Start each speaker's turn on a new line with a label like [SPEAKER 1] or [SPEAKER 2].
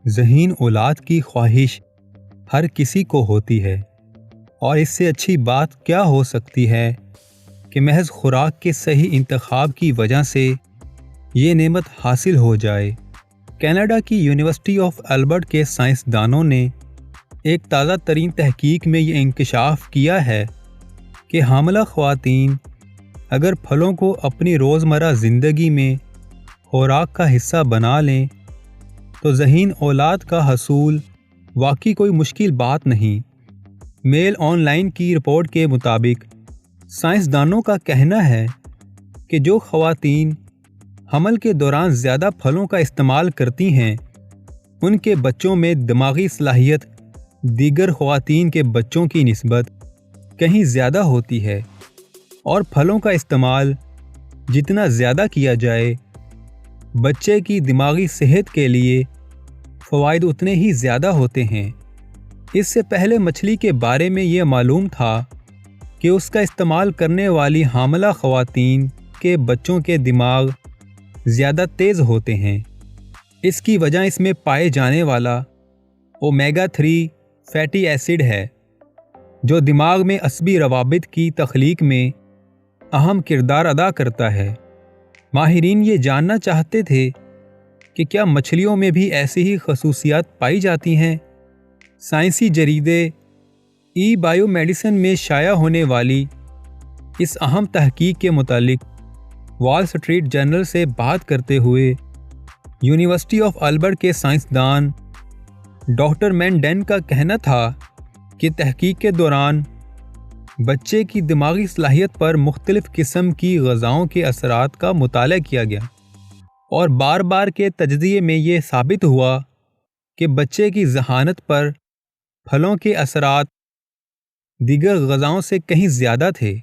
[SPEAKER 1] ذہین اولاد کی خواہش ہر کسی کو ہوتی ہے، اور اس سے اچھی بات کیا ہو سکتی ہے کہ محض خوراک کے صحیح انتخاب کی وجہ سے یہ نعمت حاصل ہو جائے۔ کینیڈا کی یونیورسٹی آف البرٹ کے سائنسدانوں نے ایک تازہ ترین تحقیق میں یہ انکشاف کیا ہے کہ حاملہ خواتین اگر پھلوں کو اپنی روزمرہ زندگی میں خوراک کا حصہ بنا لیں تو ذہین اولاد کا حصول واقعی کوئی مشکل بات نہیں۔ میل آن لائن کی رپورٹ کے مطابق سائنسدانوں کا کہنا ہے کہ جو خواتین حمل کے دوران زیادہ پھلوں کا استعمال کرتی ہیں ان کے بچوں میں دماغی صلاحیت دیگر خواتین کے بچوں کی نسبت کہیں زیادہ ہوتی ہے، اور پھلوں کا استعمال جتنا زیادہ کیا جائے بچے کی دماغی صحت کے لیے فوائد اتنے ہی زیادہ ہوتے ہیں۔ اس سے پہلے مچھلی کے بارے میں یہ معلوم تھا کہ اس کا استعمال کرنے والی حاملہ خواتین کے بچوں کے دماغ زیادہ تیز ہوتے ہیں۔ اس کی وجہ اس میں پائے جانے والا اومیگا 3 فیٹی ایسڈ ہے، جو دماغ میں عصبی روابط کی تخلیق میں اہم کردار ادا کرتا ہے۔ ماہرین یہ جاننا چاہتے تھے کہ کیا مچھلیوں میں بھی ایسی ہی خصوصیات پائی جاتی ہیں۔ سائنسی جریدے ای بایو میڈیسن میں شائع ہونے والی اس اہم تحقیق کے متعلق وال سٹریٹ جرنل سے بات کرتے ہوئے یونیورسٹی آف البرٹ کے سائنسدان ڈاکٹر مین ڈین کا کہنا تھا کہ تحقیق کے دوران بچے کی دماغی صلاحیت پر مختلف قسم کی غذاؤں کے اثرات کا مطالعہ کیا گیا، اور بار بار کے تجزیے میں یہ ثابت ہوا کہ بچے کی ذہانت پر پھلوں کے اثرات دیگر غذاؤں سے کہیں زیادہ تھے۔